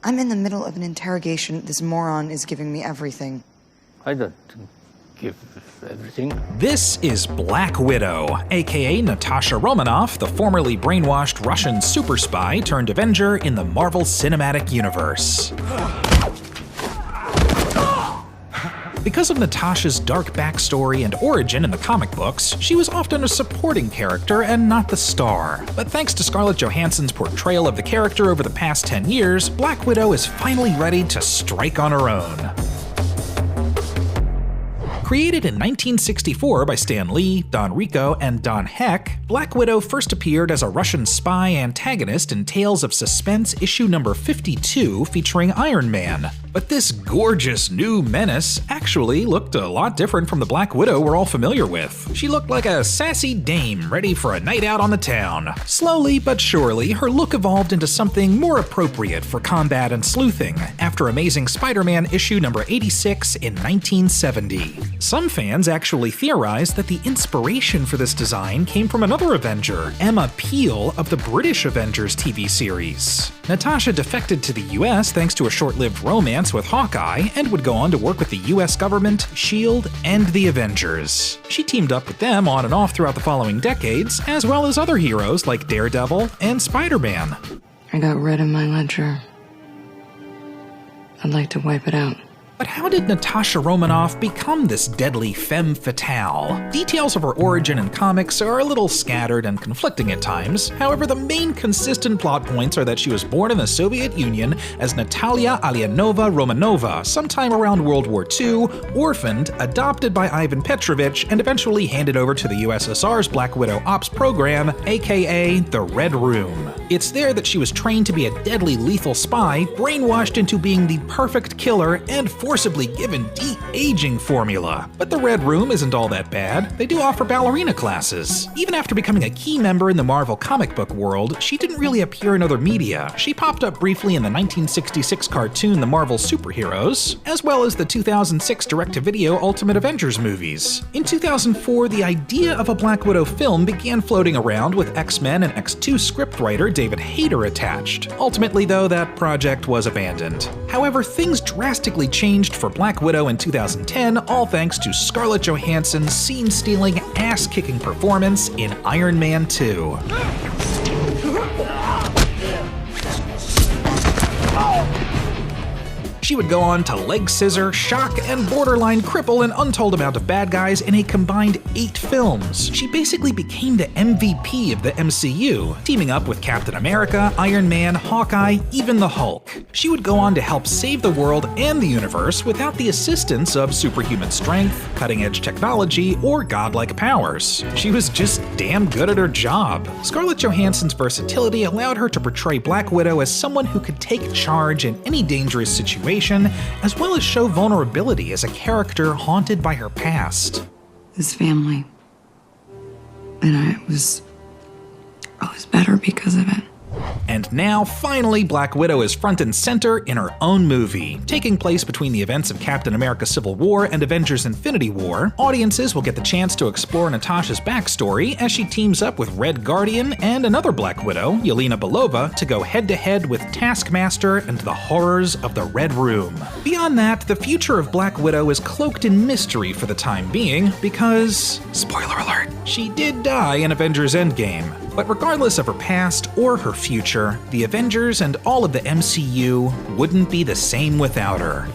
I'm in the middle of an interrogation. This moron is giving me everything. I don't give everything. This is Black Widow, aka Natasha Romanoff, the formerly brainwashed Russian super spy turned Avenger in the Marvel Cinematic Universe. Because of Natasha's dark backstory and origin in the comic books, she was often a supporting character and not the star. But thanks to Scarlett Johansson's portrayal of the character over the past 10 years, Black Widow is finally ready to strike on her own. Created in 1964 by Stan Lee, Don Rico, and Don Heck, Black Widow first appeared as a Russian spy antagonist in Tales of Suspense issue number 52 featuring Iron Man. But this gorgeous new menace actually looked a lot different from the Black Widow we're all familiar with. She looked like a sassy dame ready for a night out on the town. Slowly but surely, her look evolved into something more appropriate for combat and sleuthing after Amazing Spider-Man issue number 86 in 1970. Some fans actually theorized that the inspiration for this design came from another Avenger, Emma Peel of the British Avengers TV series. Natasha defected to the US thanks to a short-lived romance with Hawkeye and would go on to work with the US government, S.H.I.E.L.D., and the Avengers. She teamed up with them on and off throughout the following decades, as well as other heroes like Daredevil and Spider-Man. I got red in my ledger. I'd like to wipe it out. But how did Natasha Romanoff become this deadly femme fatale? Details of her origin in comics are a little scattered and conflicting at times. However, the main consistent plot points are that she was born in the Soviet Union as Natalia Alianova Romanova sometime around World War II, orphaned, adopted by Ivan Petrovich, and eventually handed over to the USSR's Black Widow Ops program, aka the Red Room. It's there that she was trained to be a deadly lethal spy, brainwashed into being the perfect killer, and forcibly given de-aging formula. But the Red Room isn't all that bad. They do offer ballerina classes. Even after becoming a key member in the Marvel comic book world, she didn't really appear in other media. She popped up briefly in the 1966 cartoon The Marvel Superheroes, as well as the 2006 direct-to-video Ultimate Avengers movies. In 2004, the idea of a Black Widow film began floating around with X-Men and X2 scriptwriter David Hayter attached. Ultimately, though, that project was abandoned. However, things drastically changed for Black Widow in 2010, all thanks to Scarlett Johansson's scene-stealing, ass-kicking performance in Iron Man 2. She would go on to leg scissor, shock, and borderline cripple an untold amount of bad guys in a combined 8 films. She basically became the MVP of the MCU, teaming up with Captain America, Iron Man, Hawkeye, even the Hulk. She would go on to help save the world and the universe without the assistance of superhuman strength, cutting-edge technology, or godlike powers. She was just damn good at her job. Scarlett Johansson's versatility allowed her to portray Black Widow as someone who could take charge in any dangerous situation, as well as show vulnerability as a character haunted by her past. This family. And I was better because of it. And now, finally, Black Widow is front and center in her own movie. Taking place between the events of Captain America Civil War and Avengers Infinity War, audiences will get the chance to explore Natasha's backstory as she teams up with Red Guardian and another Black Widow, Yelena Belova, to go head-to-head with Taskmaster and the horrors of the Red Room. Beyond that, the future of Black Widow is cloaked in mystery for the time being because, spoiler alert, she did die in Avengers Endgame. But regardless of her past or her future, the Avengers and all of the MCU wouldn't be the same without her.